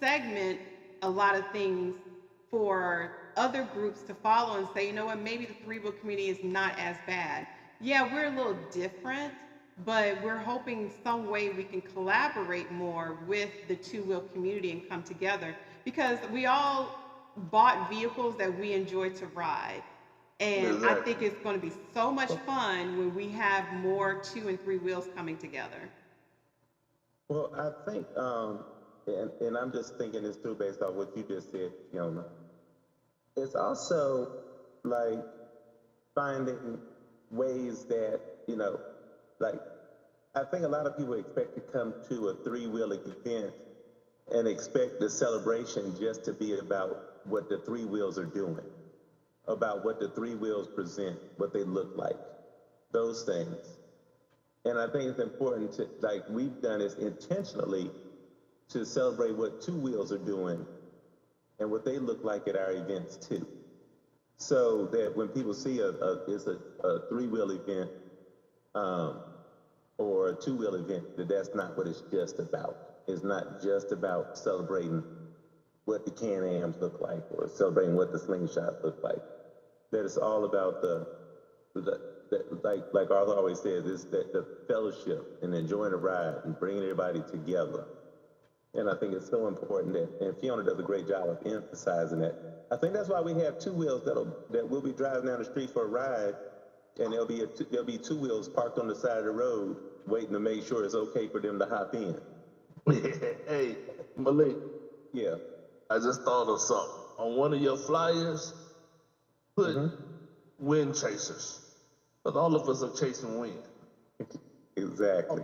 A: segment a lot of things for other groups to follow and say, maybe the three-wheel community is not as bad. Yeah, we're a little different, but we're hoping some way we can collaborate more with the two-wheel community and come together, because we all bought vehicles that we enjoy to ride. And I think it's going to be so much fun when we have more 2 and 3 wheels coming together.
E: Well, I think, and I'm just thinking this through based on what you just said, Fiona. It's also like finding ways that, like, I think a lot of people expect to come to a three-wheel event and expect the celebration just to be about what the three wheels are doing, about what the three wheels present, what they look like, those things. And I think it's important to, like we've done, is intentionally to celebrate what two wheels are doing and what they look like at our events too. So that when people see it's a three-wheel event or a two-wheel event, that's not what it's just about. It's not just about celebrating what the Can-Ams look like or celebrating what the slingshots look like. That it's all about like Arthur always says, is that the fellowship and enjoying the ride and bringing everybody together. And I think it's so important and Fiona does a great job of emphasizing that. I think that's why we have two wheels that we'll be driving down the street for a ride, and there'll be two wheels parked on the side of the road waiting to make sure it's okay for them to hop in.
D: Hey, Malik.
E: Yeah.
D: I just thought of something. On one of your flyers, put wind chasers. Because all of us are chasing wind.
E: Exactly.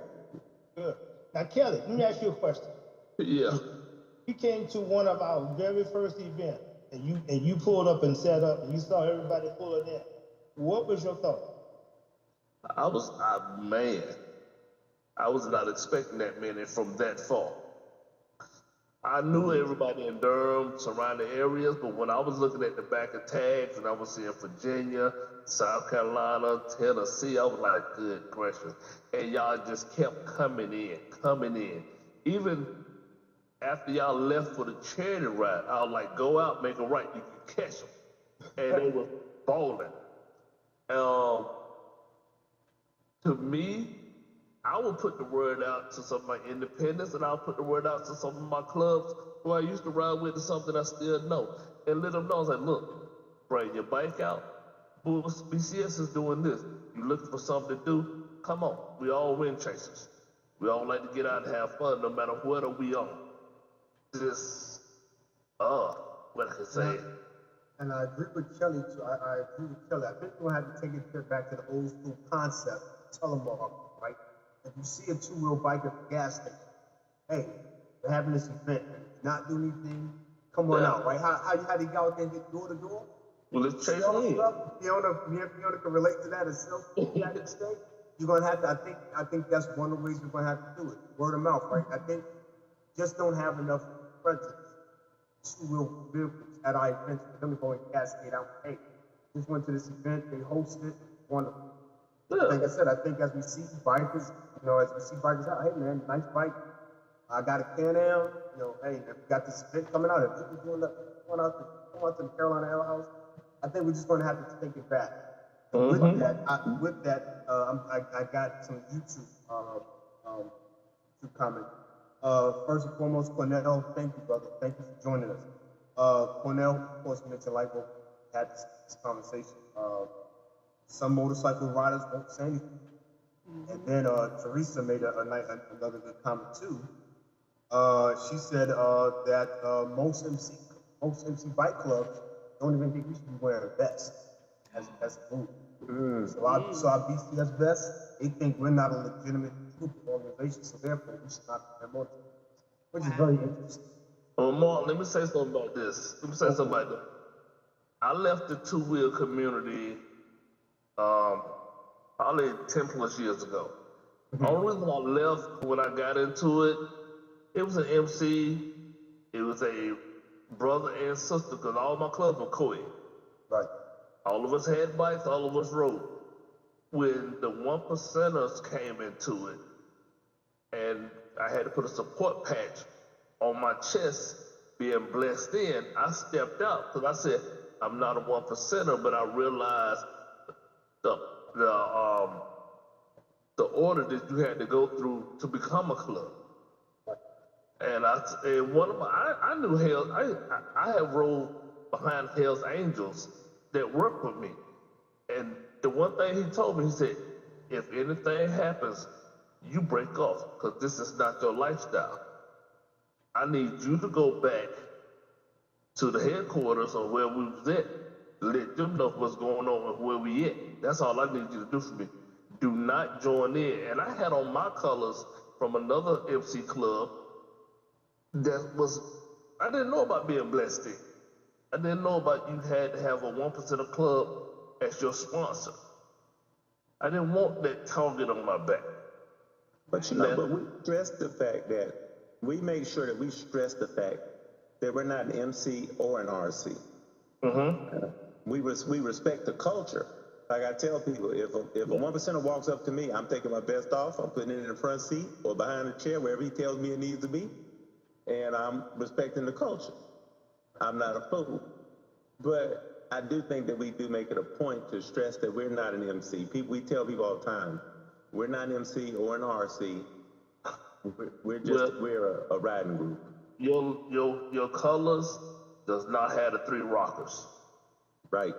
C: Good. Now, Kelly, let me ask you a question.
D: Yeah.
C: You came to one of our very first events, and you pulled up and set up, and you saw everybody pulling in. What was your thought?
D: I was not expecting that many from that far. I knew everybody in Durham, surrounding areas, but when I was looking at the back of tags and I was seeing Virginia, South Carolina, Tennessee, I was like, good gracious. And y'all just kept coming in. Even after y'all left for the charity ride, I was like, go out, make a right, you can catch them. And they were bowling. To me, I will put the word out to some of my independents, and I'll put the word out to some of my clubs who I used to ride with, and something I still know, and let them know. I was like, look, bring your bike out. BCS is doing this. You looking for something to do? Come on. We all wind chasers. We all like to get out and have fun, no matter what we are. Just, what I can say.
B: And I agree with Kelly too. I agree with Kelly. I think we're gonna have to take it back to the old school concept, telemarketing, right? If you see a two-wheel bike at the gas station, hey, we're having this event, not do anything, come on out, right? How do you go out there and get door to door?
D: Well, let's chase
B: Fiona can relate to that and sell that mistake. You're gonna have to. I think that's one of the ways we're gonna have to do it. Word of mouth, right? I think just don't have enough presence. Two-wheel vehicles at our events for them to go and cascade out. Hey, just went to this event. They hosted it. Wonderful.
D: Yeah.
B: Like I said, I think as we see bikers, out, hey man, nice bike. I got a Can-Am. Hey, we got this event coming out. If people doing that, come out to the Carolina Ale House. I think we're just going to have to take it back. With that, I got some YouTube comments. First and foremost, Cornell, thank you, brother. Thank you for joining us. Cornell, of course, mentioned like we had this conversation. Some motorcycle riders won't say anything. And then Teresa made another good comment too. She said that most MC bike clubs don't even think we should be wearing vests as a group. So our BCS vests, they think we're not a legitimate group organization, so therefore we should not wear motorcycles, which is very interesting.
D: Mark, let me say something about this. I left the two-wheel community probably 10 plus years ago. Only reason I left when I got into it, it was an MC, it was a brother and sister, because all my clubs were co-ed.
B: Right.
D: All of us had bikes, all of us rode. When the one percenters came into it, and I had to put a support patch on my chest, being blessed in, I stepped out because I said, I'm not a one percenter, but I realized the order that you had to go through to become a club. And one of I knew I had rode behind Hell's Angels that worked with me. And the one thing he told me, he said, if anything happens, you break off, because this is not your lifestyle. I need you to go back to the headquarters or where we was at, let them know what's going on and where we at. That's all I need you to do for me. Do not join in. And I had on my colors from another MC club I didn't know about being blessed in. I didn't know about you had to have a 1% club as your sponsor. I didn't want that target on my back.
E: But but we stress the fact that we make sure that we stress the fact that we're not an MC or an RC. We respect the culture. Like I tell people, if a 1%er walks up to me, I'm taking my vest off, I'm putting it in the front seat or behind the chair, wherever he tells me it needs to be, and I'm respecting the culture. I'm not a fool. But I do think that we do make it a point to stress that we're not an MC. We tell people all the time, we're not an MC or an RC. We're a riding group.
D: Your colors does not have the 3 rockers.
E: Right.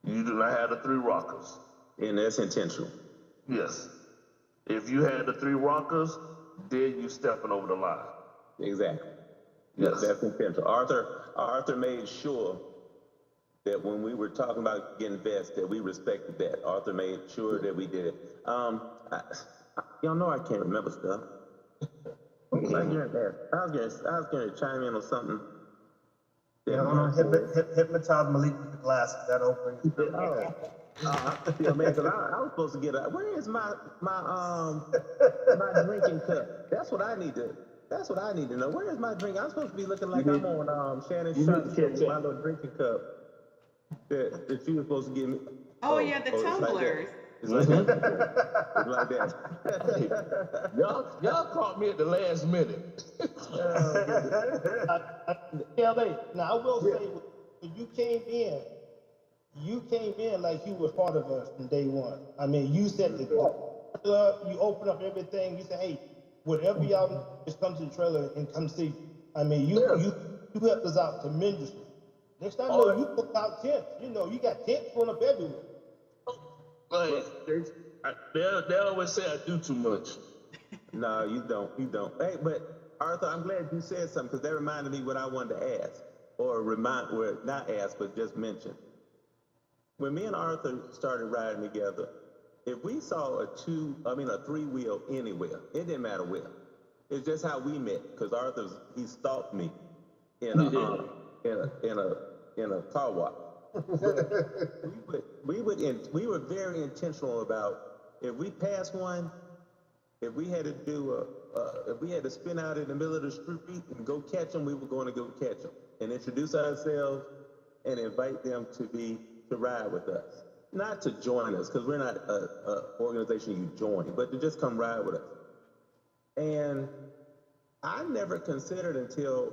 D: You do not have the 3 rockers.
E: And that's intentional.
D: Yes. If you had the 3 rockers, then you stepping over the line.
E: Exactly.
D: Yes.
E: That's intentional. Arthur made sure that when we were talking about getting vests, that we respected that. Arthur made sure that we did it. Y'all know I can't remember stuff. What was I going to ask? I was going to chime in on something.
C: Hypnotize Malik with the glasses. That opens.
E: Yeah, man, because I was supposed to get where is my my drinking cup? That's what I need to know. Where is my drink? I'm supposed to be looking like I'm on Shannon Sharp with my little drinking cup that you were supposed to give me.
A: Oh yeah, the tumblers.
E: It's like that. It's like that.
D: Y'all caught me at the last minute.
C: LA. Now I will say, when you came in like you were part of us from day one. I mean, you said you opened up everything. You said, hey, whatever y'all just come to the trailer and come see. I mean, you helped us out tremendously. Next time you put out tents. You know, you got tents going up everywhere.
D: Like, they always say I do too much.
E: No, you don't. Hey, but Arthur, I'm glad you said something, because that reminded me what I wanted to ask, or not ask, but just mention. When me and Arthur started riding together, if we saw a 3-wheel anywhere, it didn't matter where. It's just how we met, because he stalked me in a car wash. we were very intentional about, if we passed one, if we had to spin out in the middle of the street and go catch them, we were going to go catch them and introduce ourselves and invite them to ride with us. Not to join us, because we're not an organization you join, but to just come ride with us. And I never considered until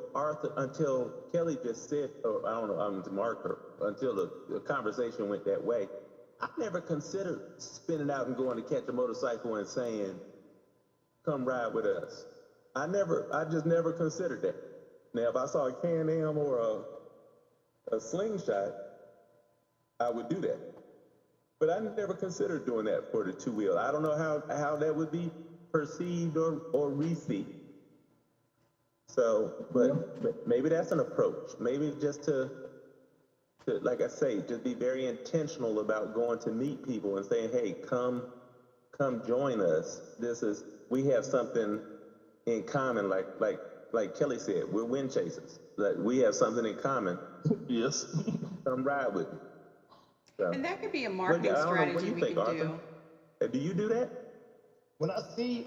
E: Kelly just said, or I don't know, to mark her, until the conversation went that way. I never considered spinning out and going to catch a motorcycle and saying, come ride with us. I just never considered that. Now, if I saw a Can-Am or a slingshot, I would do that. But I never considered doing that for the 2-wheel. I don't know how that would be perceived or received. So, but maybe that's an approach. Maybe just to, like I say, just be very intentional about going to meet people and saying, hey, come join us. We have something in common, like Kelly said, we're wind chasers. Like, we have something in common.
D: Yes.
E: Come ride with me. So,
A: And that could be a marketing strategy we can do.
E: Do you do that?
C: When I see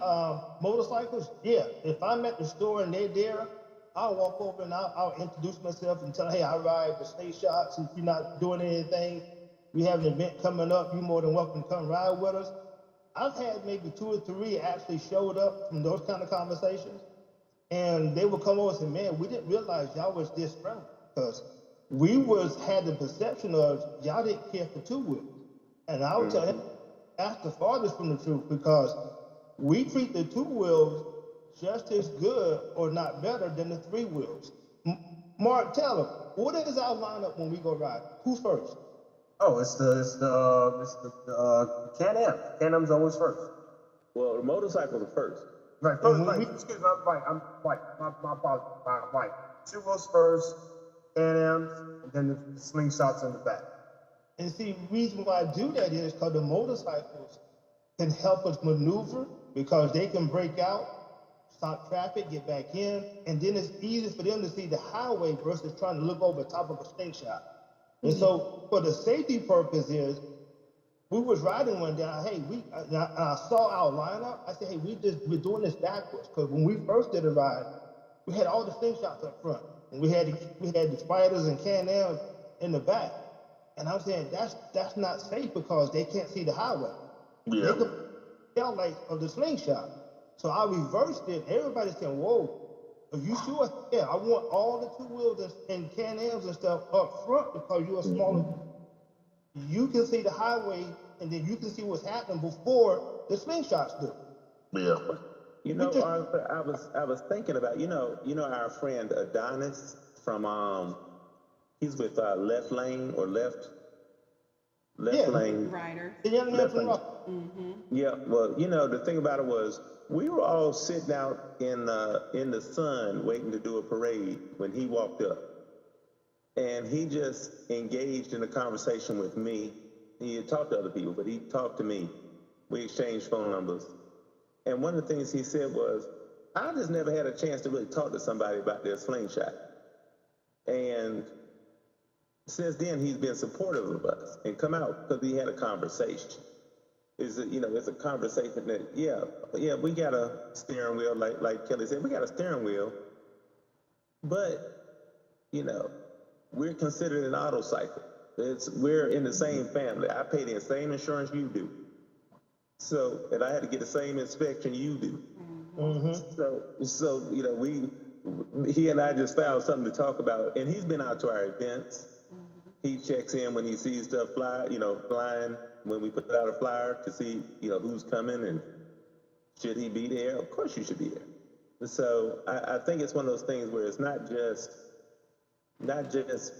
C: motorcycles, yeah. If I'm at the store and they're there, I'll walk over and I'll introduce myself and tell, hey, I ride the slingshot. Since you're not doing anything, we have an event coming up. You're more than welcome to come ride with us. I've had maybe 2 or 3 actually showed up from those kind of conversations, and they would come over and say, "Man, we didn't realize y'all was this friendly because we had the perception of y'all didn't care for 2-wheels." And I would tell him, that's the farthest from the truth because we treat the 2-wheels just as good or not better than the 3-wheels. Mark, tell them, what is our lineup when we go ride? Who's first?
B: Oh, it's the Can-Am. Can-Am's always first.
E: Well, the motorcycles are first.
B: Right, first, excuse me, I'm right, my apologies, right. 2 wheels first, Can-Am's, and then the slingshots in the back.
C: And see, the reason why I do that is because the motorcycles can help us maneuver because they can break out, stop traffic, get back in, and then it's easy for them to see the highway versus trying to look over the top of a slingshot. And so, for the safety purposes, we was riding one day. Hey, I saw our lineup. I said, hey, we're doing this backwards because when we first did a ride, we had all the slingshots up front, and we had the spiders and Can-Ams in the back. And I'm saying that's not safe because they can't see the highway.
D: Yeah.
C: They can tell lights of the slingshot. So I reversed it. Everybody's saying, "Whoa, are you sure?" Yeah, I want all the 2 wheels and Can-Ams and stuff up front because you're a smaller. You can see the highway, and then you can see what's happening before the slingshots do.
D: Yeah.
E: You know, Arthur, I was thinking about our friend Adonis from he's with Left Lane or Left Lane.
A: Riders.
C: The young man
E: Left
C: from
E: Lane.
C: Rock.
E: Yeah, well, the thing about it was we were all sitting out in the sun waiting to do a parade when he walked up. And he just engaged in a conversation with me. He had talked to other people, but he talked to me. We exchanged phone numbers. And one of the things he said was, I just never had a chance to really talk to somebody about their slingshot. And since then, he's been supportive of us and come out because we had a conversation. It's a conversation that, we got a steering wheel, like Kelly said, we got a steering wheel, but, we're considered an auto cycle. We're in the same family. I pay the same insurance you do. So, and I had to get the same inspection you do. So he and I just found something to talk about, and he's been out to our events. He checks in when he sees stuff flying when we put out a flyer to see, who's coming and should he be there? Of course you should be there. So I think it's one of those things where it's not just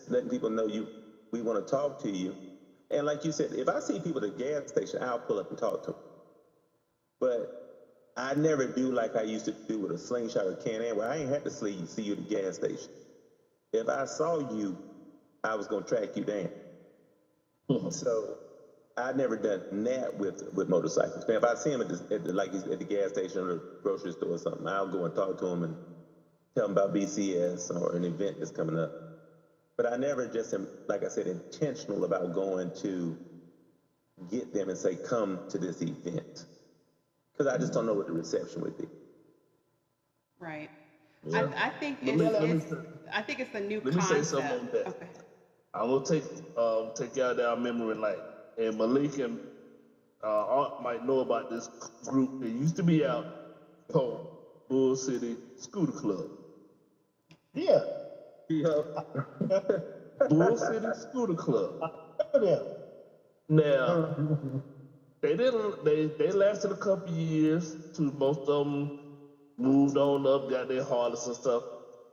E: letting people know we want to talk to you. And like you said, if I see people at the gas station, I'll pull up and talk to them. But I never do like I used to do with a slingshot or Can-Am, where I ain't had to see you at the gas station. If I saw you, I was going to track you down. So I never done that with motorcycles. Now, if I see him at the gas station or the grocery store or something, I'll go and talk to him and tell him about BCS or an event that's coming up. But I never just am, like I said, intentional about going to get them and say, come to this event. Because I just don't know what the reception would be.
A: Right.
D: Yeah.
A: I think I think it's a new
D: Let me
A: concept.
D: say something on that.
A: Okay.
D: I'm gonna take y'all down memory lane. And Malik and Art might know about this group that used to be out called Bull City Scooter Club.
C: Yeah.
D: Bull City Scooter Club.
C: I remember them.
D: Now, they lasted a couple years till most of them moved on up, got their Harleys and stuff.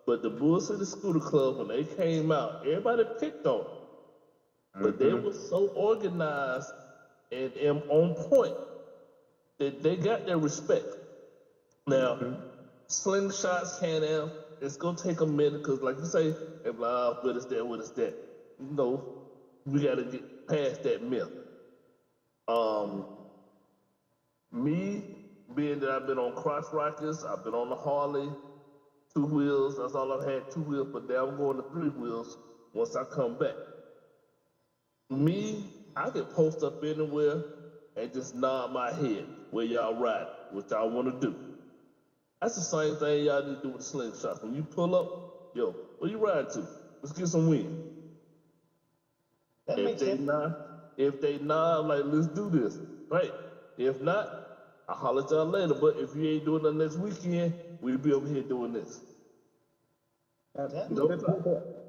D: But the Bull City Scooter Club, when they came out, everybody picked on them. But they were so organized and on point that they got their respect. Now, slingshots, Can-Am, it's gonna take a minute because, like you say, what is that? What is that? We gotta get past that myth. Me, being that I've been on cross rockets, I've been on the Harley, 2 wheels. That's all I've had, 2 wheels. But now I'm going to 3 wheels once I come back. Me, I can post up anywhere and just nod my head where y'all ride, what y'all want to do. That's the same thing y'all need to do with the slingshot. When you pull up, yo, where you ride to? Let's get some wind.
C: That
D: If
C: makes
D: they
C: sense.
D: nod, I'm like, let's do this. Right. If not, I'll holler at y'all later. But if you ain't doing nothing this weekend, we'll be over here doing this.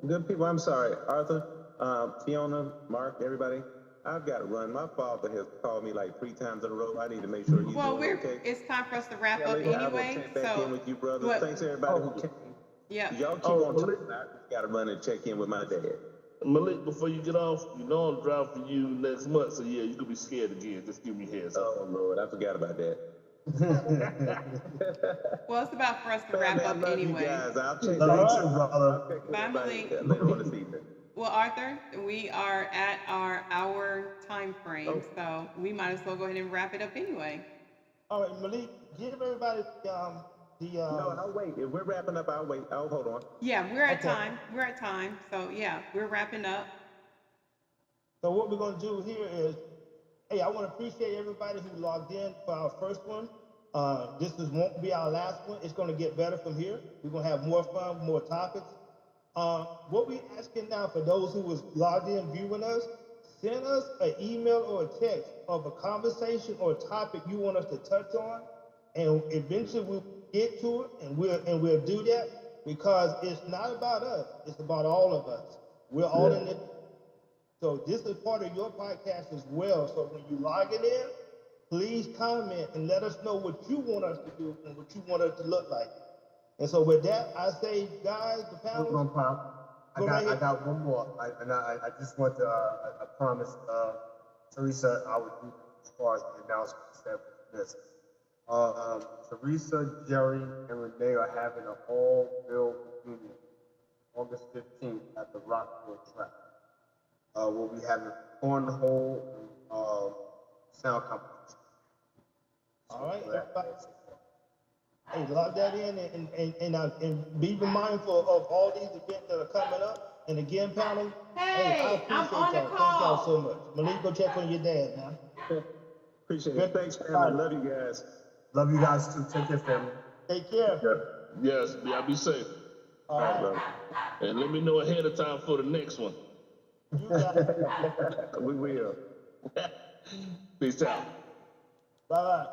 E: Good people, I'm sorry. Arthur, Fiona, Mark, everybody, I've got to run. My father has called me like 3 times in a row. I need to make sure he's
A: Well,
E: doing okay.
A: it's time for us to wrap up
E: Kelly, I will
A: anyway.
E: check back in with you, brothers.
A: what-
E: Thanks everybody who came.
A: yeah.
E: Y'all keep
D: Oh,
E: on
D: Malik.
E: talking. I just got to run and check in with my dad.
D: Malik, before you get off, you know I'm driving for you next month, so yeah, you could be scared again. Just give me a heads up.
E: Oh, Lord, I forgot about that.
A: Well, it's about for us to wrap
E: Family, I
A: up
E: love
A: anyway.
E: you guys. I'll check
B: Love
E: back.
B: you too, brother.
E: I'll check with
A: Bye,
E: everybody
A: Malik.
E: later on this evening.
A: Well, Arthur, we are at our hour time frame, so we might as well go ahead and wrap it up anyway.
C: All right, Malik, give everybody
E: No, I'll wait. If we're wrapping up, I'll wait. Oh, hold on.
A: Yeah, we're at
C: Okay.
A: time. We're at time. So yeah, we're wrapping up.
C: So what we're gonna do here is, hey, I want to appreciate everybody who logged in for our first one. Won't be our last one. It's gonna get better from here. We're gonna have more fun, more topics. What we asking now for those who was logged in viewing us, send us an email or a text of a conversation or a topic you want us to touch on, and eventually we'll get to it, and we'll do that, because it's not about us. It's about all of us. We're all in it. So this is part of your podcast as well. So when you log it in, please comment and let us know what you want us to do and what you want it to look like. And so with that, I say, guys, the
B: Hold
C: panel.
B: on, Pop.
C: Go right
B: I
C: ahead.
B: got one more. I just want to, I promised Teresa I would do as far as the announcement said with this. Teresa, Jerry, and Renee are having an all-bill reunion August 15th at the Rockport track. We'll be having cornhole and sound competition.
C: All right, everybody. Hey, log that in and be mindful of all these events that are coming up. And again, panel,
A: Hey,
C: I
A: I'm
C: appreciate
A: on the
C: y'all. Thank y'all
A: call.
C: so much. Malik, go check on your dad now.
E: Appreciate it. Thanks, family. Love you guys.
B: Love you guys too. Take care, family.
C: Take care.
D: Yes, y'all be safe.
C: All right.
E: Love
D: And let me know ahead of time for the next one.
C: You got it.
E: you. We will.
D: Peace out.
C: Bye-bye.